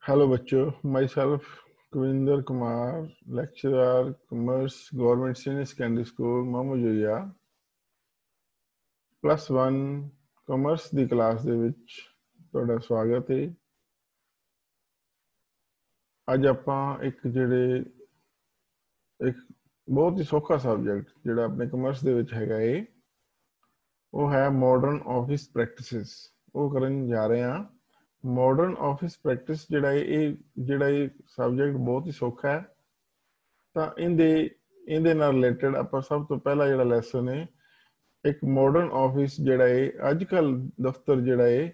Hello बच्चों, myself Kavinder Kumar, lecturer commerce, government senior secondary school Mamujoya +1 commerce ਦੀ class ਦੇ ਵਿੱਚ ਤੁਹਾਡਾ ਸਵਾਗਤ ਹੈ। ਅੱਜ ਆਪਾਂ ਇੱਕ ਬਹੁਤ ਹੀ ਸੌਖਾ ਸਬਜੈਕਟ ਜਿਹੜਾ ਆਪਣੇ ਕਮਰਸ ਦੇ ਵਿੱਚ ਹੈਗਾ ਏ, ਉਹ ਹੈ ਮਾਡਰਨ ਆਫਿਸ ਪ੍ਰੈਕਟਿਸਿਸ। ਉਹ ਕਰਨ ਜਾ ਰਹੇ ਹਾਂ। ਮਾਡਰਨ ਆਫਿਸ ਪ੍ਰੈਕਟਿਸ ਜਿਹੜਾ ਇਹ ਸਬਜੈਕਟ ਬਹੁਤ ਹੀ ਸੌਖਾ ਹੈ। ਤਾਂ ਇਹਦੇ ਨਾਲ ਰਿਲੇਟਡ ਆਪਾਂ ਸਭ ਤੋਂ ਪਹਿਲਾ ਜਿਹੜਾ ਲੈਸਨ ਹੈ, ਇੱਕ ਮਾਡਰਨ ਆਫਿਸ ਜਿਹੜਾ ਹੈ ਅੱਜ ਕੱਲ ਦਫ਼ਤਰ ਜਿਹੜਾ ਹੈ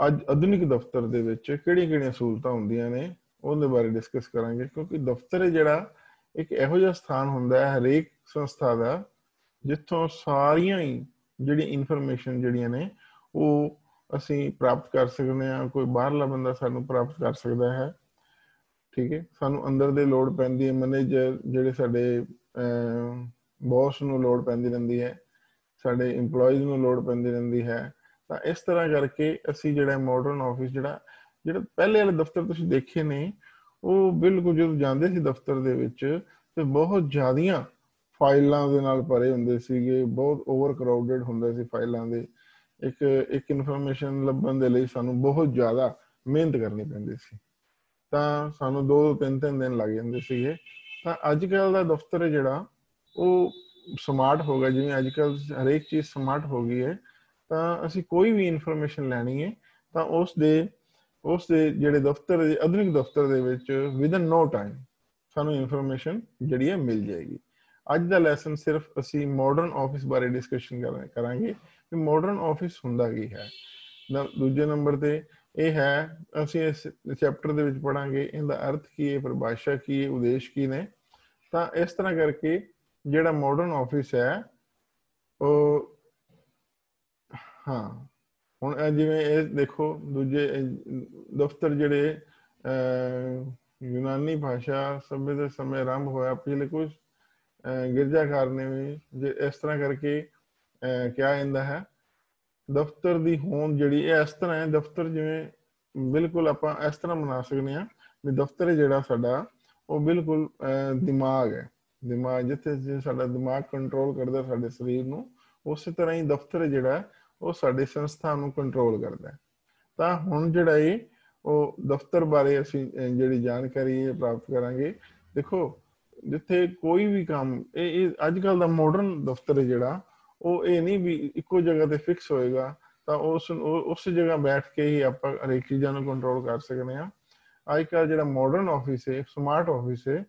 ਅੱਜ ਆਧੁਨਿਕ ਦਫ਼ਤਰ ਦੇ ਵਿੱਚ ਕਿਹੜੀਆਂ ਸਹੂਲਤਾਂ ਹੁੰਦੀਆਂ ਨੇ ਉਹਦੇ ਬਾਰੇ ਡਿਸਕਸ ਕਰਾਂਗੇ। ਕਿਉਂਕਿ ਦਫ਼ਤਰ ਹੈ ਜਿਹੜਾ ਇੱਕ ਇਹੋ ਜਿਹਾ ਸਥਾਨ ਹੁੰਦਾ ਹੈ ਹਰੇਕ ਸੰਸਥਾ ਦਾ ਜਿੱਥੋਂ ਸਾਰੀਆਂ ਹੀ ਜਿਹੜੀ ਇਨਫੋਰਮੇਸ਼ਨ ਜਿਹੜੀਆਂ ਨੇ ਉਹ ਅਸੀਂ ਪ੍ਰਾਪਤ ਕਰ ਸਕਦੇ ਹਾਂ। ਕੋਈ ਬਾਹਰਲਾ ਬੰਦਾ ਸਾਨੂੰ ਪ੍ਰਾਪਤ ਕਰ ਸਕਦਾ ਹੈ। ਠੀਕ ਹੈ, ਸਾਨੂੰ ਅੰਦਰ ਦੇ ਲੋੜ ਪੈਂਦੀ ਹੈ, ਮੈਨੇਜਰ ਜਿਹੜੇ ਸਾਡੇ ਬੌਸ ਨੂੰ ਲੋੜ ਪੈਂਦੀ ਰਹਿੰਦੀ ਹੈ, ਸਾਡੇ ਇੰਪਲੋਈਜ਼ ਨੂੰ ਲੋੜ ਪੈਂਦੀ ਰਹਿੰਦੀ ਹੈ। ਤਾਂ ਇਸ ਤਰ੍ਹਾਂ ਕਰਕੇ ਅਸੀਂ ਜਿਹੜਾ ਮਾਡਰਨ ਆਫਿਸ ਜਿਹੜਾ ਪਹਿਲੇ ਵਾਲੇ ਦਫ਼ਤਰ ਤੁਸੀਂ ਦੇਖੇ ਨੇ, ਉਹ ਬਿਲਕੁਲ ਜਦੋਂ ਜਾਂਦੇ ਸੀ ਦਫ਼ਤਰ ਦੇ ਵਿੱਚ ਤੇ ਬਹੁਤ ਜ਼ਿਆਦੀਆਂ ਫਾਈਲਾਂ ਦੇ ਨਾਲ ਭਰੇ ਹੁੰਦੇ ਸੀਗੇ, ਬਹੁਤ ਓਵਰ ਕਰਾਊਡਡ ਹੁੰਦੇ ਸੀ ਫਾਈਲਾਂ ਦੇ। ਇੱਕ ਇਨਫੋਰਮੇਸ਼ਨ ਲੱਭਣ ਦੇ ਲਈ ਸਾਨੂੰ ਬਹੁਤ ਜ਼ਿਆਦਾ ਮਿਹਨਤ ਕਰਨੀ ਪੈਂਦੀ ਸੀ, ਤਾਂ ਸਾਨੂੰ 2-3 ਦਿਨ ਲੱਗ ਜਾਂਦੇ ਸੀਗੇ। ਤਾਂ ਅੱਜ ਕੱਲ੍ਹ ਦਾ ਦਫ਼ਤਰ ਹੈ ਜਿਹੜਾ ਉਹ ਸਮਾਰਟ ਹੋ ਗਿਆ। ਜਿਵੇਂ ਅੱਜ ਕੱਲ੍ਹ ਹਰੇਕ ਚੀਜ਼ ਸਮਾਰਟ ਹੋ ਗਈ ਹੈ, ਤਾਂ ਅਸੀਂ ਕੋਈ ਵੀ ਇਨਫੋਰਮੇਸ਼ਨ ਲੈਣੀ ਹੈ ਤਾਂ ਉਸ ਦੇ ਜਿਹੜੇ ਦਫ਼ਤਰ ਦੇ ਆਧੁਨਿਕ ਦਫ਼ਤਰ ਦੇ ਵਿੱਚ ਵਿਦਨ ਨੋ ਟਾਈਮ ਸਾਨੂੰ ਇਨਫੋਰਮੇਸ਼ਨ ਜਿਹੜੀ ਹੈ ਮਿਲ ਜਾਏਗੀ। ਅੱਜ ਦਾ ਲੈਸਨ ਸਿਰਫ ਅਸੀਂ ਮਾਡਰਨ ਆਫਿਸ ਬਾਰੇ ਡਿਸਕਸ਼ਨ ਕਰਾਂਗੇ ਕਿ ਮਾਡਰਨ ਆਫਿਸ ਹੁੰਦਾ ਕੀ ਹੈ। ਦੂਜੇ ਨੰਬਰ ਤੇ ਇਹ ਹੈ, ਅਸੀਂ ਇਸ ਚੈਪਟਰ ਦੇ ਵਿੱਚ ਪੜਾਂਗੇ ਇਹਦਾ ਅਰਥ ਕੀ ਹੈ, ਪਰਿਭਾਸ਼ਾ ਕੀ ਹੈ, ਉਦੇਸ਼ ਕੀ ਨੇ। ਤਾਂ ਇਸ ਤਰ੍ਹਾਂ ਕਰਕੇ ਜਿਹੜਾ ਮਾਡਰਨ ਆਫਿਸ ਹੈ ਉਹ ਹਾਂ, ਹੁਣ ਜਿਵੇਂ ਇਹ ਦੇਖੋ ਦੂਜੇ ਦਫ਼ਤਰ ਜਿਹੜੇ ਯੂਨਾਨੀ ਭਾਸ਼ਾ ਸਭਿਅਤਾ ਦੇ ਸਮੇਂ ਆਰੰਭ ਹੋਇਆ, ਪਿਛਲੇ ਕੁਝ ਗਿਰਜਾਘਰ ਨੇ ਵੀ ਇਸ ਤਰ੍ਹਾਂ ਕਰਕੇ ਕਿਹਾ ਜਾਂਦਾ ਹੈ। ਦਫ਼ਤਰ ਦੀ ਹੋਂਦ ਜਿਹੜੀ ਇਹ ਇਸ ਤਰ੍ਹਾਂ ਹੈ, ਦਫ਼ਤਰ ਜਿਵੇਂ ਬਿਲਕੁਲ ਆਪਾਂ ਇਸ ਤਰ੍ਹਾਂ ਬਣਾ ਸਕਦੇ ਹਾਂ ਵੀ ਦਫ਼ਤਰ ਜਿਹੜਾ ਸਾਡਾ ਉਹ ਬਿਲਕੁਲ ਦਿਮਾਗ ਹੈ। ਦਿਮਾਗ ਜਿੱਥੇ ਸਾਡਾ ਦਿਮਾਗ ਕੰਟਰੋਲ ਕਰਦਾ ਸਾਡੇ ਸਰੀਰ ਨੂੰ, ਉਸੇ ਤਰ੍ਹਾਂ ਹੀ ਦਫ਼ਤਰ ਜਿਹੜਾ ਉਹ ਸਾਡੀ ਸੰਸਥਾ ਨੂੰ ਕੰਟਰੋਲ ਕਰਦਾ ਹੈ। ਤਾਂ ਹੁਣ ਜਿਹੜਾ ਇਹ ਉਹ ਦਫ਼ਤਰ ਬਾਰੇ ਅਸੀਂ ਜਿਹੜੀ ਜਾਣਕਾਰੀ ਪ੍ਰਾਪਤ ਕਰਾਂਗੇ। ਦੇਖੋ, ਜਿੱਥੇ ਕੋਈ ਵੀ ਕੰਮ ਇਹ ਅੱਜ ਕੱਲ੍ਹ ਦਾ ਮਾਡਰਨ ਦਫ਼ਤਰ ਜਿਹੜਾ ਉਹ ਇਹ ਨਹੀਂ ਵੀ ਇੱਕੋ ਜਗ੍ਹਾ ਤੇ ਫਿਕਸ ਹੋਏਗਾ, ਤਾਂ ਉਸ ਜਗ੍ਹਾ ਬੈਠ ਕੇ ਹੀ ਆਪਾਂ ਹਰੇਕ ਚੀਜ਼ਾਂ ਨੂੰ ਕੰਟਰੋਲ ਕਰ ਸਕਦੇ ਹਾਂ। ਅੱਜ ਕੱਲ੍ਹ ਜਿਹੜਾ ਮਾਡਰਨ ਆਫਿਸ ਹੈ, ਸਮਾਰਟ ਆਫਿਸ ਹੈ,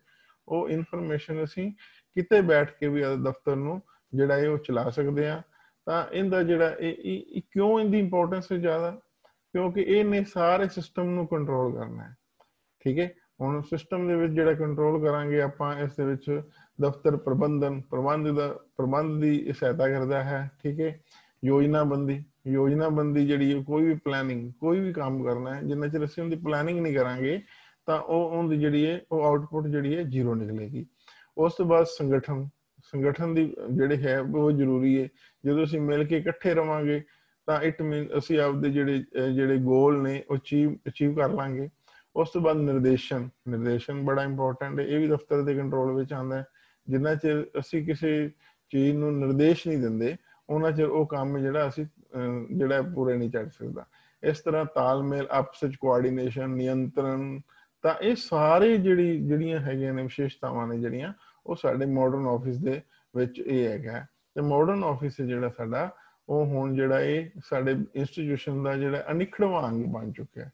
ਉਹ ਇਨਫੋਰਮੇਸ਼ਨ ਅਸੀਂ ਕਿਤੇ ਬੈਠ ਕੇ ਵੀ ਦਫ਼ਤਰ ਨੂੰ ਜਿਹੜਾ ਇਹ ਉਹ ਚਲਾ ਸਕਦੇ ਹਾਂ। ਤਾਂ ਇਹਦਾ ਜਿਹੜਾ ਇਹ ਕਿਉਂ ਇਹਦੀ ਇੰਪੋਰਟੈਂਸ ਹੈ ਜ਼ਿਆਦਾ, ਕਿਉਂਕਿ ਇਹਨੇ ਸਾਰੇ ਸਿਸਟਮ ਨੂੰ ਕੰਟਰੋਲ ਕਰਨਾ ਹੈ। ਠੀਕ ਹੈ, ਹੁਣ ਸਿਸਟਮ ਦੇ ਵਿੱਚ ਜਿਹੜਾ ਕੰਟਰੋਲ ਕਰਾਂਗੇ ਆਪਾਂ, ਇਸ ਦੇ ਵਿੱਚ ਦਫ਼ਤਰ ਪ੍ਰਬੰਧ ਦੀ ਸਹਾਇਤਾ ਕਰਦਾ ਹੈ। ਠੀਕ ਹੈ, ਯੋਜਨਾਬੰਦੀ ਜਿਹੜੀ ਕੋਈ ਵੀ ਪਲੈਨਿੰਗ ਕੋਈ ਵੀ ਕੰਮ ਕਰਨਾ ਹੈ, ਜਿੰਨਾ ਚਿਰ ਅਸੀਂ ਉਹਦੀ ਪਲੈਨਿੰਗ ਨਹੀਂ ਕਰਾਂਗੇ ਤਾਂ ਉਹਦੀ ਜਿਹੜੀ ਹੈ ਉਹ ਆਊਟਪੁੱਟ ਜਿਹੜੀ ਹੈ ਜ਼ੀਰੋ ਨਿਕਲੇਗੀ। ਉਸ ਤੋਂ ਬਾਅਦ ਸੰਗਠਨ ਦੀ ਜਿਹੜੀ ਹੈ ਬਹੁਤ ਜ਼ਰੂਰੀ ਹੈ। ਜਦੋਂ ਅਸੀਂ ਮਿਲ ਕੇ ਇਕੱਠੇ ਰਵਾਂਗੇ ਤਾਂ ਇਟ ਮੀਨ ਅਸੀਂ ਆਪਦੇ ਜਿਹੜੇ ਗੋਲ ਨੇ ਉਹ ਅਚੀਵ ਕਰ ਲਾਂਗੇ। ਉਸ ਤੋਂ ਬਾਅਦ ਨਿਰਦੇਸ਼ਨ ਬੜਾ ਇੰਪੋਰਟੈਂਟ ਹੈ, ਇਹ ਵੀ ਦਫ਼ਤਰ ਦੇ ਕੰਟਰੋਲ ਵਿੱਚ ਆਉਂਦਾ ਹੈ। ਜਿੰਨਾ ਚਿਰ ਅਸੀਂ ਕਿਸੇ ਚੀਜ਼ ਨੂੰ ਨਿਰਦੇਸ਼ ਨਹੀਂ ਦਿੰਦੇ ਉਹਨਾਂ ਚਿਰ ਉਹ ਕੰਮ ਜਿਹੜਾ ਅਸੀਂ ਜਿਹੜਾ ਪੂਰੇ ਨਹੀਂ ਚੜ ਸਕਦਾ। ਇਸ ਤਰ੍ਹਾਂ ਤਾਲਮੇਲ, ਆਪਸ ਵਿੱਚ ਕੋਆਰਡੀਨੇਸ਼ਨ, ਨਿਯੰਤਰਣ, ਤਾਂ ਇਹ ਸਾਰੇ ਜਿਹੜੀਆਂ ਹੈਗੀਆਂ ਨੇ ਵਿਸ਼ੇਸ਼ਤਾਵਾਂ ਨੇ ਜਿਹੜੀਆਂ ਉਹ ਸਾਡੇ ਮਾਡਰਨ ਆਫਿਸ ਦੇ ਵਿੱਚ ਇਹ ਹੈਗਾ। ਤੇ ਮਾਡਰਨ ਆਫਿਸ ਜਿਹੜਾ ਸਾਡਾ ਉਹ ਹੁਣ ਜਿਹੜਾ ਇਹ ਸਾਡੇ ਇੰਸਟੀਟਿਊਸ਼ਨ ਦਾ ਜਿਹੜਾ ਅਨਿੱਖੜਵਾਂ ਅੰਗ ਬਣ ਚੁੱਕਿਆ।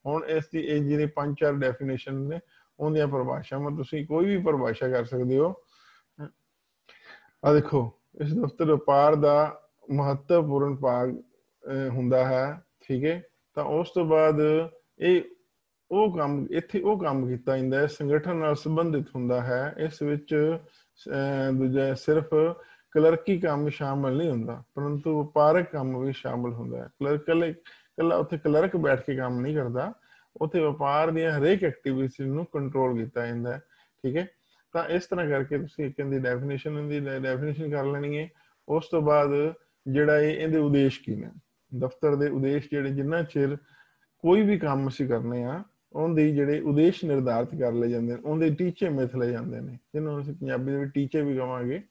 ਹੁਣ ਇਸ ਦੀ ਇਹ ਜਿਹੜੇ 5-4 ਡੈਫੀਨੇਸ਼ਨ ਨੇ, ਉਹਦੀਆਂ ਪਰਿਭਾਸ਼ਾਵਾਂ ਤੁਸੀਂ ਕੋਈ ਵੀ ਪਰਿਭਾਸ਼ਾ ਕਰ ਸਕਦੇ ਹੋ। ਆ ਦੇਖੋ, ਇਸ ਦਫ਼ਤਰ ਵਪਾਰ ਦਾ ਮਹੱਤਵਪੂਰਨ ਭਾਗ ਹੁੰਦਾ ਹੈ। ਠੀਕ ਹੈ, ਤਾਂ ਉਸ ਤੋਂ ਬਾਅਦ ਇਹ ਉਹ ਕੰਮ ਕੀਤਾ ਜਾਂਦਾ ਹੈ ਸੰਗਠਨ ਨਾਲ ਸੰਬੰਧਿਤ ਹੁੰਦਾ ਹੈ। ਇਸ ਵਿੱਚ ਦੂਜਾ ਸਿਰਫ ਕਲਰਕੀ ਕੰਮ ਸ਼ਾਮਲ ਨਹੀਂ ਹੁੰਦਾ, ਪਰੰਤੂ ਵਪਾਰਕ ਕੰਮ ਵੀ ਸ਼ਾਮਲ ਹੁੰਦਾ ਹੈ। ਇਕੱਲਾ ਉੱਥੇ ਕਲਰਕ ਬੈਠ ਕੇ ਕੰਮ ਨਹੀਂ ਕਰਦਾ, ਉੱਥੇ ਵਪਾਰ ਦੀਆਂ ਹਰੇਕ ਐਕਟੀਵਿਟੀ ਨੂੰ ਕੰਟਰੋਲ ਕੀਤਾ ਜਾਂਦਾ ਹੈ। ਠੀਕ ਹੈ, ਤਾਂ ਇਸ ਤਰ੍ਹਾਂ ਕਰਕੇ ਤੁਸੀਂ ਇੱਕ ਇਹਦੀ ਡੈਫੀਨੇਸ਼ਨ ਕਰ ਲੈਣੀ ਹੈ। ਉਸ ਤੋਂ ਬਾਅਦ ਜਿਹੜਾ ਇਹਦੇ ਉਦੇਸ਼ ਕੀ ਨੇ, ਦਫ਼ਤਰ ਦੇ ਉਦੇਸ਼ ਜਿਹੜੇ, ਜਿੰਨਾ ਚਿਰ ਕੋਈ ਵੀ ਕੰਮ ਅਸੀਂ ਕਰਨੇ ਆ ਉਹਦੇ ਜਿਹੜੇ ਉਦੇਸ਼ ਨਿਰਧਾਰਿਤ ਕਰ ਲਏ ਜਾਂਦੇ ਨੇ, ਉਹਦੇ ਟੀਚੇ ਮਿਥ ਲਏ ਜਾਂਦੇ ਨੇ, ਜਿਹਨੂੰ ਅਸੀਂ ਪੰਜਾਬੀ ਦੇ ਵਿੱਚ ਟੀਚੇ ਵੀ ਕਹਾਂਗੇ।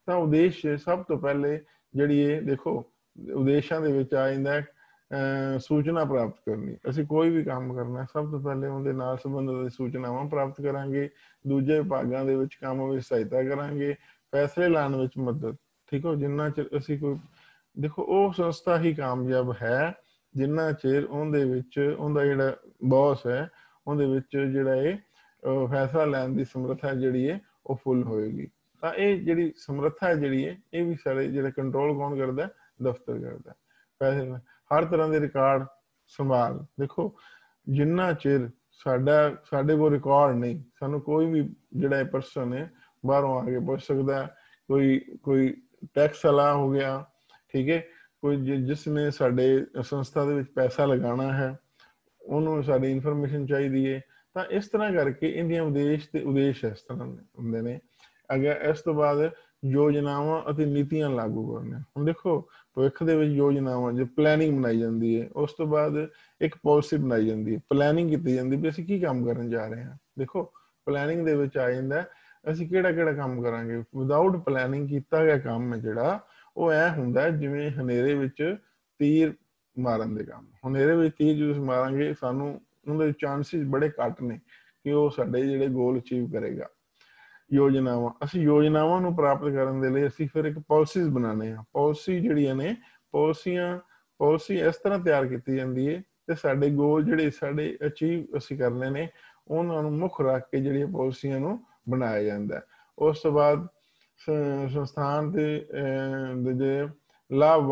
ਤਾਂ ਉਦੇਸ਼ ਸਭ ਤੋਂ ਪਹਿਲੇ ਜਿਹੜੀ ਇਹ ਦੇਖੋ ਉਦੇਸ਼ਾਂ ਦੇ ਵਿੱਚ ਆ ਜਾਂਦਾ ਸੂਚਨਾ ਪ੍ਰਾਪਤ ਕਰਨੀ। ਅਸੀਂ ਕੋਈ ਵੀ ਕੰਮ ਕਰਨਾ ਸਭ ਤੋਂ ਪਹਿਲੇ ਉਹਦੇ ਨਾਲ ਸੰਬੰਧਿਤ ਸੂਚਨਾਵਾਂ ਪ੍ਰਾਪਤ ਕਰਾਂਗੇ, ਦੂਜੇ ਵਿਭਾਗਾਂ ਦੇ ਵਿੱਚ ਕੰਮ ਵਿੱਚ ਸਹਾਇਤਾ ਕਰਾਂਗੇ, ਫੈਸਲੇ ਲੈਣ ਵਿੱਚ ਮਦਦ। ਠੀਕ ਹੋ, ਜਿੰਨਾ ਚਿਰ ਅਸੀਂ ਕੋਈ ਦੇਖੋ ਉਹ ਸੰਸਥਾ ਹੀ ਕਾਮਯਾਬ ਹੈ ਜਿੰਨਾ ਚਿਰ ਉਹਦੇ ਵਿੱਚ ਉਹਦਾ ਜਿਹੜਾ ਬੌਸ ਹੈ ਉਹਦੇ ਵਿੱਚ ਜਿਹੜਾ ਇਹ ਫੈਸਲਾ ਲੈਣ ਦੀ ਸਮਰੱਥਾ ਜਿਹੜੀ ਹੈ ਉਹ ਫੁੱਲ ਹੋਏਗੀ। ਤਾਂ ਇਹ ਜਿਹੜੀ ਸਮਰੱਥਾ ਹੈ ਜਿਹੜੀ ਹੈ ਇਹ ਵੀ ਸਾਰੇ ਜਿਹੜਾ ਕੰਟਰੋਲ ਕੌਣ ਕਰਦਾ? ਦਫ਼ਤਰ ਕਰਦਾ। ਪੈਸੇ ਹਰ ਤਰ੍ਹਾਂ ਦੇ ਰਿਕਾਰਡ ਸੰਭਾਲ। ਦੇਖੋ ਜਿੰਨਾ ਚਿਰ ਸਾਡੇ ਕੋਲ ਰਿਕਾਰਡ ਨਹੀਂ, ਸਾਨੂੰ ਕੋਈ ਵੀ ਜਿਹੜਾ ਪਰਸਨ ਹੈ ਬਾਹਰੋਂ ਆ ਕੇ ਪੁੱਛ ਸਕਦਾ। ਕੋਈ ਟੈਕਸ ਵਾਲਾ ਹੋ ਗਿਆ, ਠੀਕ ਹੈ, ਕੋਈ ਜਿਸ ਨੇ ਸਾਡੇ ਸੰਸਥਾ ਦੇ ਵਿੱਚ ਪੈਸਾ ਲਗਾਉਣਾ ਹੈ ਉਹਨੂੰ ਸਾਡੀ ਇਨਫੋਰਮੇਸ਼ਨ ਚਾਹੀਦੀ ਹੈ। ਤਾਂ ਇਸ ਤਰ੍ਹਾਂ ਕਰਕੇ ਇਹਦੀਆਂ ਉਦੇਸ਼ ਇਸ ਤਰ੍ਹਾਂ ਹੁੰਦੇ ਨੇ। ਅਗਰ ਇਸ ਤੋਂ ਬਾਅਦ ਯੋਜਨਾਵਾਂ ਅਤੇ ਨੀਤੀਆਂ ਲਾਗੂ ਕਰਨੀਆਂ। ਹੁਣ ਦੇਖੋ ਭਵਿੱਖ ਦੇ ਵਿੱਚ ਯੋਜਨਾਵਾਂ ਜੇ ਪਲੈਨਿੰਗ ਬਣਾਈ ਜਾਂਦੀ ਹੈ, ਉਸ ਤੋਂ ਬਾਅਦ ਇੱਕ ਪਾਲਿਸੀ ਬਣਾਈ ਜਾਂਦੀ ਹੈ, ਪਲੈਨਿੰਗ ਕੀਤੀ ਜਾਂਦੀ ਵੀ ਅਸੀਂ ਕੀ ਕੰਮ ਕਰਨ ਜਾ ਰਹੇ ਹਾਂ। ਦੇਖੋ ਪਲੈਨਿੰਗ ਦੇ ਵਿੱਚ ਆ ਜਾਂਦਾ ਅਸੀਂ ਕਿਹੜਾ ਕੰਮ ਕਰਾਂਗੇ। ਵਿਦਆਊਟ ਪਲੈਨਿੰਗ ਕੀਤਾ ਗਿਆ ਕੰਮ ਹੈ ਜਿਹੜਾ ਉਹ ਐ ਹੁੰਦਾ ਜਿਵੇਂ ਹਨੇਰੇ ਵਿੱਚ ਤੀਰ ਮਾਰਨ ਦੇ ਕੰਮ। ਹਨੇਰੇ ਵਿੱਚ ਤੀਰ ਜਦੋਂ ਮਾਰਾਂਗੇ ਸਾਨੂੰ ਉਹਦੇ ਚਾਂਸਿਸ ਬੜੇ ਘੱਟ ਨੇ ਕਿ ਉਹ ਸਾਡੇ ਜਿਹੜੇ ਗੋਲ ਅਚੀਵ ਕਰੇਗਾ। ਯੋਜਨਾਵਾਂ, ਅਸੀਂ ਯੋਜਨਾਵਾਂ ਨੂੰ ਪ੍ਰਾਪਤ ਕਰਨ ਦੇ ਲਈ ਅਸੀਂ ਫਿਰ ਇੱਕ ਪਾਲਿਸੀਜ਼ ਬਣਾਉਂਦੇ ਹਾਂ। ਪਾਲਿਸੀ ਜਿਹੜੀਆਂ ਨੇ ਪਾਲਿਸੀ ਇਸ ਤਰ੍ਹਾਂ ਤਿਆਰ ਕੀਤੀ ਜਾਂਦੀ ਹੈ ਤੇ ਸਾਡੇ ਗੋਲ ਜਿਹੜੇ ਸਾਡੇ ਅਚੀਵ ਅਸੀਂ ਕਰਨੇ ਨੇ ਉਹਨਾਂ ਨੂੰ ਮੁੱਖ ਰੱਖ ਕੇ ਜਿਹੜੀਆਂ ਪਾਲਿਸੀਆਂ ਨੂੰ ਬਣਾਇਆ ਜਾਂਦਾ। ਉਸ ਤੋਂ ਬਾਅਦ ਸੰਸਥਾਨ ਦੇ ਜੇ ਲਾਭ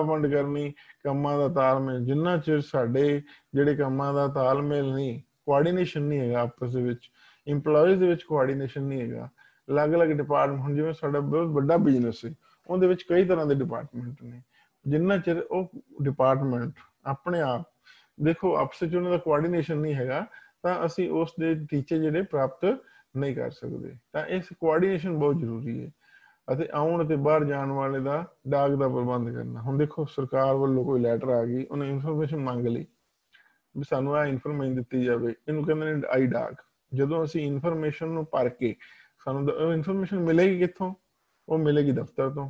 ਵੰਡ ਕਰਨੀ, ਕੰਮਾਂ ਦਾ ਤਾਲਮੇਲ। ਜਿੰਨਾ ਚਿਰ ਸਾਡੇ ਜਿਹੜੇ ਕੰਮਾਂ ਦਾ ਤਾਲਮੇਲ ਨਹੀਂ, ਕੋਆਰਡੀਨੇਸ਼ਨ ਨਹੀਂ ਹੈਗਾ ਆਪਸ ਦੇ ਵਿੱਚ, ਇੰਪਲੋਈਜ਼ ਦੇ ਵਿੱਚ ਕੋਆਰਡੀਨੇਸ਼ਨ ਨਹੀਂ ਹੈਗਾ, ਅਲੱਗ-ਅਲੱਗ ਡਿਪਾਰਟਮੈਂਟ, ਹੁਣ ਜਿਵੇਂ ਸਾਡਾ ਬਹੁਤ ਵੱਡਾ ਬਿਜ਼ਨਸ ਹੈ ਉਹਦੇ ਵਿੱਚ ਕਈ ਤਰ੍ਹਾਂ ਦੇ ਡਿਪਾਰਟਮੈਂਟ ਨੇ, ਜਿੰਨਾ ਚਿਰ ਉਹ ਡਿਪਾਰਟਮੈਂਟ ਆਪਣੇ ਆਪ ਦੇਖੋ ਆਪਸ ਵਿੱਚ ਉਹਨਾਂ ਦਾ ਕੋਆਰਡੀਨੇਸ਼ਨ ਨਹੀਂ ਹੈਗਾ ਤਾਂ ਅਸੀਂ ਉਸ ਦੇ ਟੀਚੇ ਜਿਹੜੇ ਪ੍ਰਾਪਤ ਨਹੀਂ ਕਰ ਸਕਦੇ। ਤਾਂ ਇਸ ਕੋਆਰਡੀਨੇਸ਼ਨ ਬਹੁਤ ਜ਼ਰੂਰੀ ਹੈ। ਅਤੇ ਆਉਣ ਅਤੇ ਬਾਹਰ ਜਾਣ ਵਾਲੇ ਦਾ ਡਾਕ ਦਾ ਪ੍ਰਬੰਧ ਕਰਨਾ। ਹੁਣ ਦੇਖੋ ਸਰਕਾਰ ਵੱਲੋਂ ਕੋਈ ਲੈਟਰ ਆ ਗਈ, ਉਹਨੇ ਇਨਫੋਰਮੇਸ਼ਨ ਮੰਗ ਲਈ ਵੀ ਸਾਨੂੰ ਆਹ ਇਨਫੋਰਮੇਸ਼ਨ ਦਿੱਤੀ ਜਾਵੇ, ਇਹਨੂੰ ਕਹਿੰਦੇ ਨੇ ਆਈ ਡਾਕ। ਜਦੋਂ ਅਸੀਂ ਇਨਫੋਰਮੇਸ਼ਨ ਨੂੰ ਭਰ ਕੇ ਸਾਨੂੰ ਇਨਫੋਰਮੇਸ਼ਨ ਮਿਲੇਗੀ ਕਿੱਥੋਂ? ਉਹ ਮਿਲੇਗੀ ਦਫ਼ਤਰ ਤੋਂ,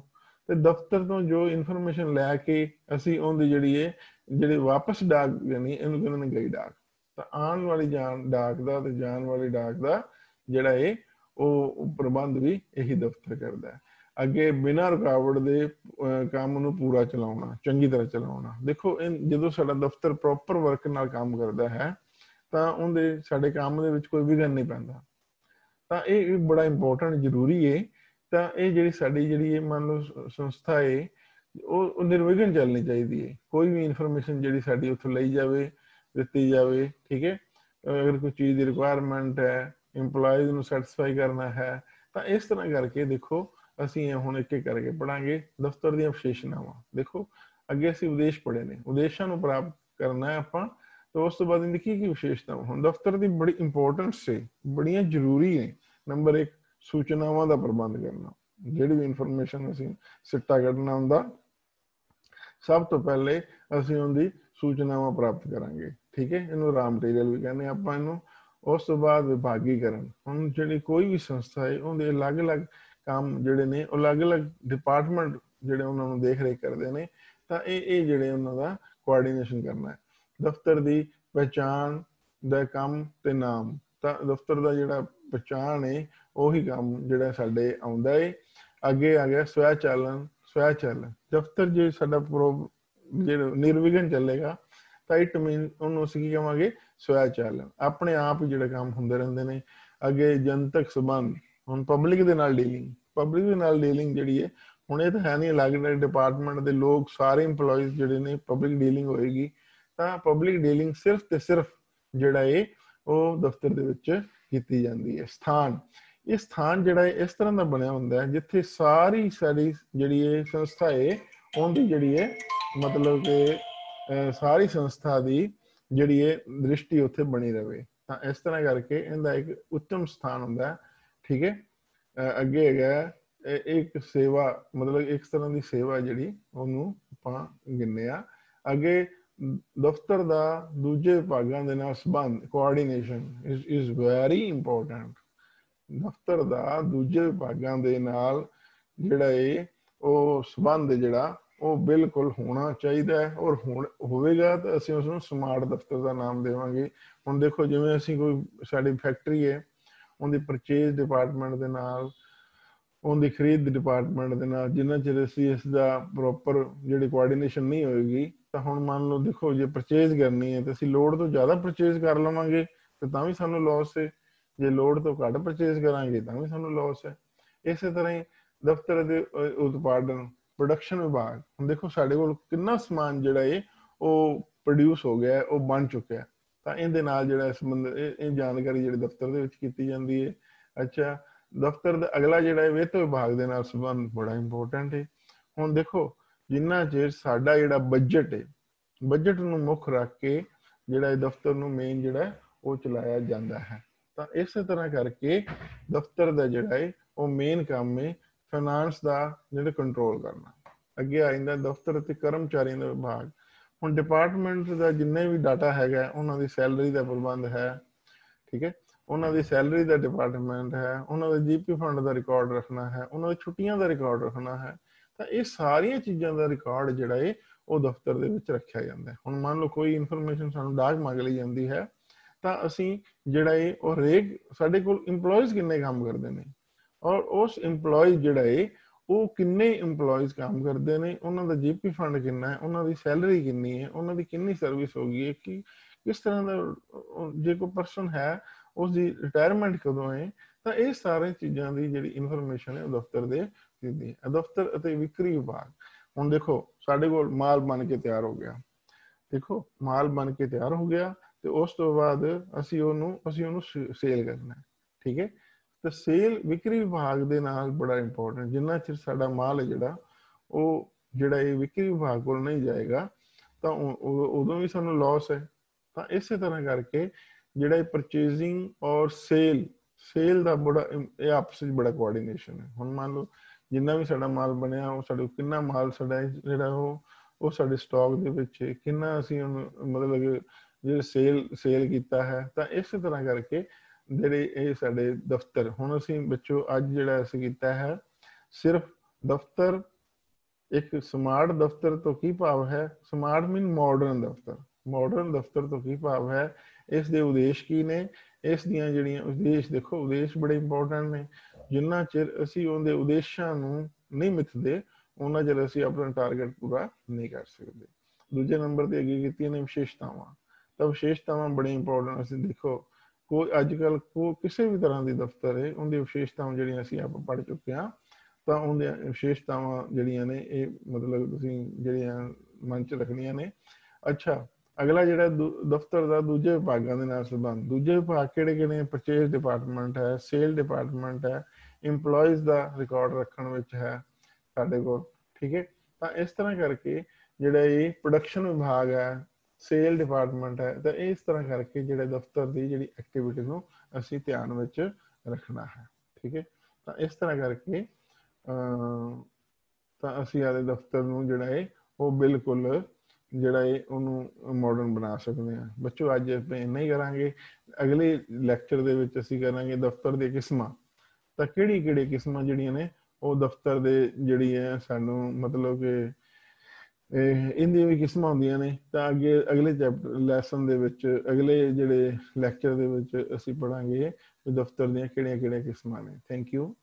ਤੇ ਦਫ਼ਤਰ ਤੋਂ ਜੋ ਇਨਫੋਰਮੇਸ਼ਨ ਲੈ ਕੇ ਅਸੀਂ ਉਹਦੀ ਜਿਹੜੀ ਵਾਪਸ ਡਾਕ ਦੇਣੀ ਇਹਨੂੰ ਕਹਿੰਦੇ ਨੇ ਗਈ ਡਾਕ। ਤਾਂ ਆਉਣ ਵਾਲੀ ਡਾਕ ਦਾ ਤੇ ਜਾਣ ਵਾਲੀ ਡਾਕ ਦਾ ਜਿਹੜਾ ਉਹ ਪ੍ਰਬੰਧ ਵੀ ਇਹੀ ਦਫ਼ਤਰ ਕਰਦਾ ਹੈ। ਅੱਗੇ ਬਿਨਾਂ ਰੁਕਾਵਟ ਦੇ ਕੰਮ ਨੂੰ ਪੂਰਾ ਚਲਾਉਣਾ, ਚੰਗੀ ਤਰ੍ਹਾਂ ਚਲਾਉਣਾ। ਦੇਖੋ ਜਦੋਂ ਸਾਡਾ ਦਫ਼ਤਰ ਪ੍ਰੋਪਰ ਵਰਕ ਨਾਲ ਕੰਮ ਕਰਦਾ ਹੈ ਤਾਂ ਉਹਦੇ ਸਾਡੇ ਕੰਮ ਦੇ ਵਿੱਚ ਕੋਈ ਵਿਘਨ ਨਹੀਂ ਪੈਂਦਾ। ਤਾਂ ਇਹ ਬੜਾ ਇੰਪੋਰਟੈਂਟ ਜ਼ਰੂਰੀ ਹੈ। ਤਾਂ ਇਹ ਜਿਹੜੀ ਸਾਡੀ ਮੰਨ ਲਓ ਸੰਸਥਾ ਹੈ ਉਹ ਨਿਰਵਿਘਨ ਚੱਲਣੀ ਚਾਹੀਦੀ ਹੈ। ਕੋਈ ਵੀ ਇਨਫੋਰਮੇਸ਼ਨ ਜਿਹੜੀ ਸਾਡੀ ਉੱਥੋਂ ਲਈ ਜਾਵੇ, ਦਿੱਤੀ ਜਾਵੇ, ਠੀਕ ਹੈ। ਅਗਰ ਕੋਈ ਚੀਜ਼ ਦੀ ਰਿਕੁਆਇਰਮੈਂਟ ਹੈ, ਇੰਪਲਾਈਜ਼ ਨੂੰ ਸੈਟੀਸਫਾਈ ਕਰਨਾ ਹੈ, ਤਾਂ ਇਸ ਤਰ੍ਹਾਂ ਕਰਕੇ ਦੇਖੋ ਅਸੀਂ ਹੁਣ ਇੱਕ ਇੱਕ ਕਰਕੇ ਪੜਾਂਗੇ ਦਫ਼ਤਰ ਦੀਆਂ ਵਿਸ਼ੇਸ਼ਣਾਵਾਂ। ਦੇਖੋ ਅੱਗੇ ਅਸੀਂ ਉਦੇਸ਼ ਪੜ੍ਹੇ ਨੇ, ਉਦੇਸ਼ਾਂ ਨੂੰ ਪ੍ਰਾਪਤ ਕਰਨਾ ਹੈ ਆਪਾਂ, ਤੇ ਉਸ ਤੋਂ ਬਾਅਦ ਇਹਦੀ ਕੀ ਵਿਸ਼ੇਸ਼ਤਾਵਾਂ। ਹੁਣ ਦਫ਼ਤਰ ਦੀ ਬੜੀ ਇੰਪੋਰਟੈਂਸ ਹੈ, ਬੜੀਆਂ ਜ਼ਰੂਰੀ ਨੇ। ਨੰਬਰ 1 ਸੂਚਨਾਵਾਂ ਦਾ ਪ੍ਰਬੰਧ ਕਰਨਾ। ਜਿਹੜੀ ਵੀ ਇਨਫੋਰਮੇਸ਼ਨ ਅਸੀਂ ਸਿੱਟਾ ਕੱਢਣਾ ਹੁੰਦਾ ਸਭ ਤੋਂ ਪਹਿਲੇ ਅਸੀਂ ਉਹਦੀ ਸੂਚਨਾਵਾਂ ਪ੍ਰਾਪਤ ਕਰਾਂਗੇ, ਠੀਕ ਹੈ। ਇਹਨੂੰ ਰਾ ਮਟੀਰੀਅਲ ਵੀ ਕਹਿੰਦੇ ਆਪਾਂ ਇਹਨੂੰ। ਉਸ ਤੋਂ ਬਾਅਦ ਵਿਭਾਗੀਕਰਨ। ਹੁਣ ਜਿਹੜੀ ਕੋਈ ਵੀ ਸੰਸਥਾ ਹੈ ਉਹਦੇ ਅਲੱਗ-ਅਲੱਗ ਕੰਮ ਜਿਹੜੇ ਨੇ ਉਹ ਅਲੱਗ-ਅਲੱਗ ਡਿਪਾਰਟਮੈਂਟ ਜਿਹੜੇ ਉਹਨਾਂ ਨੂੰ ਦੇਖ ਰੇਖ ਕਰਦੇ ਨੇ। ਤਾਂ ਇਹ ਜਿਹੜੇ ਉਹਨਾਂ ਦਾ ਕੋਆਰਡੀਨੇਸ਼ਨ ਕਰਨਾ ਹੈ। ਦਫ਼ਤਰ ਦੀ ਪਹਿਚਾਣ ਦਾ ਕੰਮ ਤੇ ਨਾਮ। ਤਾਂ ਦਫ਼ਤਰ ਦਾ ਜਿਹੜਾ ਪਹਿਚਾਣ ਹੈ ਉਹੀ ਕੰਮ ਜਿਹੜਾ ਸਾਡੇ ਆਉਂਦਾ ਹੈ। ਅੱਗੇ ਆ ਗਿਆ ਸਵੈ ਚਾਲਨ। ਦਫ਼ਤਰ ਜੇ ਸਾਡਾ ਜਿਹੜਾ ਨਿਰਵਿਘਨ ਚੱਲੇਗਾ ਤਾਂ ਇਟ ਮੀਨ ਉਹਨੂੰ ਅਸੀਂ ਕੀ ਕਹਾਂਗੇ? ਸਵੈ ਚਾਲਨ। ਆਪਣੇ ਆਪ ਹੀ ਜਿਹੜੇ ਕੰਮ ਹੁੰਦੇ ਰਹਿੰਦੇ ਨੇ। ਅੱਗੇ ਜਨਤਕ ਸੰਬੰਧ। ਹੁਣ ਪਬਲਿਕ ਦੇ ਨਾਲ ਡੀਲਿੰਗ ਜਿਹੜੀ ਹੈ, ਹੁਣ ਇਹ ਤਾਂ ਹੈ ਨਹੀਂ ਅਲੱਗ-ਅਲੱਗ ਡਿਪਾਰਟਮੈਂਟ ਦੇ ਲੋਕ ਸਾਰੇ ਇੰਪਲੋਈਜ਼ ਜਿਹੜੇ ਨੇ ਪਬਲਿਕ ਡੀਲਿੰਗ ਹੋਏਗੀ। ਤਾਂ ਪਬਲਿਕ ਡੀਲਿੰਗ ਸਿਰਫ ਤੇ ਸਿਰਫ ਜਿਹੜਾ ਉਹ ਦਫ਼ਤਰ ਦੇ ਵਿੱਚ ਕੀਤੀ ਜਾਂਦੀ ਹੈ। ਸਥਾਨ। ਇਹ ਸਥਾਨ ਜਿਹੜਾ ਇਸ ਤਰ੍ਹਾਂ ਦਾ ਬਣਿਆ ਹੁੰਦਾ ਹੈ ਜਿੱਥੇ ਸਾਰੀ ਸਾਡੀ ਜਿਹੜੀ ਸੰਸਥਾ ਹੈ ਉਹਦੀ ਜਿਹੜੀ ਮਤਲਬ ਕਿ ਸਾਰੀ ਸੰਸਥਾ ਦੀ ਜਿਹੜੀ ਦ੍ਰਿਸ਼ਟੀ ਉੱਥੇ ਬਣੀ ਰਹੇ। ਤਾਂ ਇਸ ਤਰ੍ਹਾਂ ਕਰਕੇ ਇਹਦਾ ਇੱਕ ਉੱਤਮ ਸਥਾਨ ਹੁੰਦਾ, ਠੀਕ ਹੈ। ਅੱਗੇ ਹੈਗਾ ਇੱਕ ਸੇਵਾ, ਮਤਲਬ ਇੱਕ ਤਰ੍ਹਾਂ ਦੀ ਸੇਵਾ ਜਿਹੜੀ ਉਹਨੂੰ ਆਪਾਂ ਗਿਣਨੇ ਆ। ਅੱਗੇ ਦਫ਼ਤਰ ਦਾ ਦੂਜੇ ਵਿਭਾਗਾਂ ਦੇ ਨਾਲ ਸੰਬੰਧ, ਕੋਆਰਡੀਨੇਸ਼ਨ ਇਜ਼ ਵੈਰੀ ਇੰਪੋਰਟੈਂਟ। ਦਫ਼ਤਰ ਦਾ ਦੂਜੇ ਵਿਭਾਗਾਂ ਦੇ ਨਾਲ ਜਿਹੜਾ ਇਹ ਉਹ ਸੰਬੰਧ ਜਿਹੜਾ ਉਹ ਬਿਲਕੁਲ ਹੋਣਾ ਚਾਹੀਦਾ ਹੈ, ਔਰ ਹੋਵੇਗਾ ਤਾਂ ਅਸੀਂ ਉਸ ਨੂੰ ਸਮਾਰਟ ਦਫ਼ਤਰ ਦਾ ਨਾਮ ਦੇਵਾਂਗੇ। ਹੁਣ ਦੇਖੋ, ਜਿਵੇਂ ਅਸੀਂ ਕੋਈ ਸਾਡੀ ਫੈਕਟਰੀ ਹੈ, ਉਹਦੀ ਪਰਚੇਜ਼ ਡਿਪਾਰਟਮੈਂਟ ਦੇ ਨਾਲ, ਉਹਦੀ ਖਰੀਦ ਡਿਪਾਰਟਮੈਂਟ ਦੇ ਨਾਲ ਜਿੰਨਾ ਚਿਰ ਅਸੀਂ ਇਸ ਦਾ ਪ੍ਰੋਪਰ ਜਿਹੜੀ ਕੋਆਰਡੀਨੇਸ਼ਨ ਨਹੀਂ ਹੋਏਗੀ, ਤਾਂ ਹੁਣ ਮੰਨ ਲਓ ਦੇਖੋ, ਜੇ ਪਰਚੇਜ਼ ਕਰਨੀ ਹੈ ਤਾਂ ਅਸੀਂ ਲੋੜ ਤੋਂ ਜ਼ਿਆਦਾ ਪਰਚੇਜ਼ ਕਰ ਲਵਾਂਗੇ ਤੇ ਤਾਂ ਵੀ ਸਾਨੂੰ ਲਾਸ ਹੈ, ਜੇ ਲੋੜ ਤੋਂ ਘੱਟ ਪਰਚੇਜ਼ ਕਰਾਂਗੇ ਤਾਂ ਵੀ ਸਾਨੂੰ ਲਾਸ ਹੈ। ਇਸੇ ਤਰ੍ਹਾਂ ਹੀ ਦਫ਼ਤਰ ਦੇ ਉਤਪਾਦਨ, ਪ੍ਰੋਡਕਸ਼ਨ ਵਿਭਾਗ, ਹੁਣ ਦੇਖੋ ਸਾਡੇ ਕੋਲ ਕਿੰਨਾ ਸਮਾਨ ਜਿਹੜਾ ਹੈ ਉਹ ਪ੍ਰੋਡਿਊਸ ਹੋ ਗਿਆ, ਉਹ ਬਣ ਚੁੱਕਿਆ, ਤਾਂ ਇਹਦੇ ਨਾਲ ਜਿਹੜਾ ਸੰਬੰਧ ਇਹ ਜਾਣਕਾਰੀ ਜਿਹੜੀ ਦਫ਼ਤਰ ਦੇ ਵਿੱਚ ਕੀਤੀ ਜਾਂਦੀ ਹੈ। ਅੱਛਾ, ਦਫ਼ਤਰ ਦਾ ਅਗਲਾ ਜਿਹੜਾ ਹੈ ਵਿੱਤ ਵਿਭਾਗ ਦੇ ਨਾਲ ਸੰਬੰਧ ਬੜਾ ਇੰਪੋਰਟੈਂਟ ਹੈ। ਹੁਣ ਦੇਖੋ, ਜਿੰਨਾ ਚਿਰ ਸਾਡਾ ਜਿਹੜਾ ਬਜਟ ਹੈ, ਬਜਟ ਨੂੰ ਮੁੱਖ ਰੱਖ ਕੇ ਜਿਹੜਾ ਇਹ ਦਫ਼ਤਰ ਨੂੰ ਮੇਨ ਜਿਹੜਾ ਉਹ ਚਲਾਇਆ ਜਾਂਦਾ ਹੈ। ਤਾਂ ਇਸੇ ਤਰ੍ਹਾਂ ਕਰਕੇ ਦਫ਼ਤਰ ਦਾ ਜਿਹੜਾ ਹੈ ਉਹ ਮੇਨ ਕੰਮ ਹੈ ਫਾਈਨਾਂਸ ਦਾ ਜਿਹੜਾ ਕੰਟਰੋਲ ਕਰਨਾ। ਅੱਗੇ ਆ ਜਾਂਦਾ ਦਫ਼ਤਰ ਅਤੇ ਕਰਮਚਾਰੀਆਂ ਦਾ ਵਿਭਾਗ। ਹੁਣ ਡਿਪਾਰਟਮੈਂਟ ਦਾ ਜਿੰਨੇ ਵੀ ਡਾਟਾ ਹੈਗਾ, ਉਹਨਾਂ ਦੀ ਸੈਲਰੀ ਦਾ ਪ੍ਰਬੰਧ ਹੈ, ਠੀਕ ਹੈ, ਉਹਨਾਂ ਦੀ ਸੈਲਰੀ ਦਾ ਡਿਪਾਰਟਮੈਂਟ ਹੈ, ਉਹਨਾਂ ਦੇ ਜੀਪੀ ਫੰਡ ਦਾ ਰਿਕਾਰਡ ਰੱਖਣਾ ਹੈ, ਉਹਨਾਂ ਦੀ ਛੁੱਟੀਆਂ ਦਾ ਰਿਕਾਰਡ ਰੱਖਣਾ ਹੈ। ਤਾਂ ਇਹ ਸਾਰੀਆਂ ਚੀਜ਼ਾਂ ਦਾ ਰਿਕਾਰਡ ਜਿਹੜਾ ਹੈ ਉਹ ਦਫ਼ਤਰ ਦੇ ਵਿੱਚ ਰੱਖਿਆ ਜਾਂਦਾ ਹੈ। ਹੁਣ ਮੰਨ ਲਓ ਕੋਈ ਇਨਫੋਰਮੇਸ਼ਨ ਸਾਨੂੰ ਡਾਕ ਮੰਗ ਲਈ ਜਾਂਦੀ ਹੈ, ਤਾਂ ਅਸੀਂ ਜਿਹੜਾ ਹੈ ਉਹ ਹਰੇਕ ਸਾਡੇ ਕੋਲ ਇੰਪਲੋਇਜ਼ ਕਿੰਨੇ ਕੰਮ ਕਰਦੇ ਨੇ, ਔਰ ਉਸ ਇੰਪਲੋਇਜ਼ ਜਿਹੜਾ ਹੈ ਉਹ ਕਿੰਨੇ ਇੰਪਲੋਇਜ਼ ਕੰਮ ਕਰਦੇ ਨੇ, ਉਹਨਾਂ ਦਾ ਜੀਪੀ ਫੰਡ ਕਿੰਨਾ ਹੈ, ਉਹਨਾਂ ਦੀ ਸੈਲਰੀ ਕਿੰਨੀ ਹੈ, ਉਹਨਾਂ ਦੀ ਕਿੰਨੀ ਸਰਵਿਸ ਹੋ ਗਈ ਹੈ, ਕਿ ਕਿਸ ਤਰ੍ਹਾਂ ਦਾ, ਜੇ ਕੋਈ ਪਰਸਨ ਹੈ ਉਸ ਦੀ ਰਿਟਾਇਰਮੈਂਟ ਕਦੋਂ ਹੈ। ਤਾਂ ਇਹ ਸਾਰੇ ਚੀਜ਼ਾਂ ਦੀ ਜਿਹੜੀ ਇਨਫੋਰਮੇਸ਼ਨ ਹੈ ਉਹ ਦਫ਼ਤਰ ਦੇ ਦਿੰਦੀ ਹੈ। ਦਫ਼ਤਰ ਅਤੇ ਵਿਕਰੀ ਵਿਭਾਗ। ਹੁਣ ਦੇਖੋ, ਸਾਡੇ ਕੋਲ ਮਾਲ ਬਣ ਕੇ ਤਿਆਰ ਹੋ ਗਿਆ, ਦੇਖੋ ਮਾਲ ਬਣ ਕੇ ਤਿਆਰ ਹੋ ਗਿਆ, ਤੇ ਉਸ ਤੋਂ ਬਾਅਦ ਅਸੀਂ ਉਹਨੂੰ ਸੇਲ ਕਰਨਾ, ਠੀਕ ਹੈ। ਤੇ ਸੇਲ ਵਿਕਰੀ ਵਿਭਾਗ ਦੇ ਨਾਲ ਬੜਾ ਇੰਪੋਰਟੈਂਟ, ਜਿੰਨਾ ਚਿਰ ਸਾਡਾ ਮਾਲ ਹੈ ਜਿਹੜਾ ਉਹ ਜਿਹੜਾ ਇਹ ਵਿਕਰੀ ਵਿਭਾਗ ਕੋਲ ਨਹੀਂ ਜਾਏਗਾ ਤਾਂ ਉਦੋਂ ਵੀ ਸਾਨੂੰ ਲਾਸ ਹੈ। ਤਾਂ ਇਸੇ ਤਰ੍ਹਾਂ ਕਰਕੇ ਜਿਹੜਾ ਇਹ ਪਰਚੇਜ਼ਿੰਗ ਔਰ ਸੇਲ ਦਾ ਬੜਾ ਇਹ ਆਪਸ ਵਿੱਚ ਬੜਾ ਕੋਆਰਡੀਨੇਸ਼ਨ ਹੈ। ਹੁਣ ਮੰਨ ਲਓ ਜਿੰਨਾ ਵੀ ਸਾਡਾ ਮਾਲ ਬਣਿਆ, ਉਹ ਸਾਡੇ ਕਿੰਨਾ ਮਾਲ ਸਾਡਾ ਜਿਹੜਾ ਉਹ ਸਾਡੇ ਸਟਾਕ ਦੇ ਵਿੱਚ ਕਿੰਨਾ ਅਸੀਂ ਮਤਲਬ ਜਿਹੜੇ ਸੇਲ ਕੀਤਾ ਹੈ। ਤਾਂ ਇਸੇ ਤਰ੍ਹਾਂ ਕਰਕੇ ਜਿਹੜੇ ਇਹ ਸਾਡੇ ਦਫ਼ਤਰ, ਹੁਣ ਅਸੀਂ ਬੱਚੋ ਅੱਜ ਜਿਹੜਾ ਅਸੀਂ ਕੀਤਾ ਹੈ ਸਿਰਫ ਦਫ਼ਤਰ, ਇੱਕ ਸਮਾਰਟ ਦਫ਼ਤਰ ਤੋਂ ਕੀ ਭਾਵ ਹੈ, ਸਮਾਰਟ ਮੀਨ ਮਾਡਰਨ ਦਫ਼ਤਰ, ਮਾਡਰਨ ਦਫ਼ਤਰ ਤੋਂ ਕੀ ਭਾਵ ਹੈ, ਇਸ ਦੇ ਉਦੇਸ਼ ਕੀ ਨੇ, ਇਸ ਦੀਆਂ ਜਿਹੜੀਆਂ ਉਦੇਸ਼, ਦੇਖੋ ਉਦੇਸ਼ ਬੜੇ ਇੰਪੋਰਟੈਂਟ ਨੇ। ਜਿੰਨਾ ਚਿਰ ਅਸੀਂ ਉਹਦੇ ਉਦੇਸ਼ਾਂ ਨੂੰ ਨਹੀਂ ਮਿਥਦੇ, ਉਹਨਾਂ ਚਿਰ ਅਸੀਂ ਆਪਣਾ ਟਾਰਗੇਟ ਪੂਰਾ ਨਹੀਂ ਕਰ ਸਕਦੇ। ਦੂਜੇ ਨੰਬਰ ਤੇ ਅੱਗੇ ਕੀਤੀਆਂ ਨੇ ਵਿਸ਼ੇਸ਼ਤਾਵਾਂ। ਤਾਂ ਵਿਸ਼ੇਸ਼ਤਾਵਾਂ ਬੜੀ ਇੰਪੋਰਟੈਂਟ। ਅਸੀਂ ਦੇਖੋ ਕੋਈ ਅੱਜ ਕੱਲ੍ਹ ਕਿਸੇ ਵੀ ਤਰ੍ਹਾਂ ਦੀ ਦਫ਼ਤਰ ਹੈ, ਉਹਦੀ ਵਿਸ਼ੇਸ਼ਤਾਵਾਂ ਜਿਹੜੀਆਂ ਅਸੀਂ ਆਪ ਪੜ੍ਹ ਚੁੱਕੇ ਹਾਂ, ਤਾਂ ਉਹਦੀਆਂ ਵਿਸ਼ੇਸ਼ਤਾਵਾਂ ਜਿਹੜੀਆਂ ਨੇ ਇਹ ਮਤਲਬ ਤੁਸੀਂ ਜਿਹੜੀਆਂ ਮਨ 'ਚ ਰੱਖਣੀਆਂ ਨੇ। ਅੱਛਾ, ਅਗਲਾ ਜਿਹੜਾ ਦਫ਼ਤਰ ਦਾ ਦੂਜੇ ਵਿਭਾਗਾਂ ਦੇ ਨਾਲ ਸੰਬੰਧ। ਦੂਜੇ ਵਿਭਾਗ ਕਿਹੜੇ ਕਿਹੜੇ? ਪਰਚੇਜ਼ ਡਿਪਾਰਟਮੈਂਟ ਹੈ, ਸੇਲ ਡਿਪਾਰਟਮੈਂਟ ਹੈ, ਇੰਪਲੋਇਜ਼ ਦਾ ਰਿਕਾਰਡ ਰੱਖਣ ਵਿੱਚ ਹੈ ਸਾਡੇ ਕੋਲ, ਠੀਕ ਹੈ। ਤਾਂ ਇਸ ਤਰ੍ਹਾਂ ਕਰਕੇ ਜਿਹੜਾ ਇਹ ਪ੍ਰੋਡਕਸ਼ਨ ਵਿਭਾਗ ਹੈ, ਸੇਲ ਡਿਪਾਰਟਮੈਂਟ ਹੈ, ਤਾਂ ਇਸ ਤਰ੍ਹਾਂ ਕਰਕੇ ਜਿਹੜੇ ਦਫ਼ਤਰ ਦੀ ਜਿਹੜੀ ਐਕਟੀਵਿਟੀ ਨੂੰ ਅਸੀਂ ਧਿਆਨ ਵਿੱਚ ਰੱਖਣਾ ਹੈ, ਠੀਕ ਹੈ। ਤਾਂ ਇਸ ਤਰ੍ਹਾਂ ਕਰਕੇ ਤਾਂ ਅਸੀਂ ਆਦੇ ਦਫ਼ਤਰ ਨੂੰ ਜਿਹੜਾ ਹੈ ਉਹ ਬਿਲਕੁਲ ਜਿਹੜਾ ਹੈ ਉਹਨੂੰ ਮਾਡਰਨ ਬਣਾ ਸਕਦੇ ਹਾਂ। ਬੱਚੋ ਅੱਜ ਆਪਾਂ ਇੰਨਾ ਹੀ ਕਰਾਂਗੇ। ਅਗਲੇ ਲੈਕਚਰ ਦੇ ਵਿੱਚ ਅਸੀਂ ਕਰਾਂਗੇ ਦਫ਼ਤਰ ਦੀਆਂ ਕਿਸਮਾਂ। ਤਾਂ ਕਿਹੜੀ ਕਿਸਮਾਂ ਜਿਹੜੀਆਂ ਨੇ ਉਹ ਦਫ਼ਤਰ ਦੇ ਜਿਹੜੀ ਹੈ ਸਾਨੂੰ ਮਤਲਬ ਕਿ ਇਹਦੀਆਂ ਵੀ ਕਿਸਮਾਂ ਹੁੰਦੀਆਂ ਨੇ। ਤਾਂ ਅੱਗੇ ਅਗਲੇ ਚੈਪਟਰ ਲੈਸਨ ਦੇ ਵਿੱਚ, ਅਗਲੇ ਜਿਹੜੇ ਲੈਕਚਰ ਦੇ ਵਿੱਚ ਅਸੀਂ ਪੜ੍ਹਾਂਗੇ ਦਫ਼ਤਰ ਦੀਆਂ ਕਿਹੜੀਆਂ ਕਿਸਮਾਂ ਨੇ। Thank you.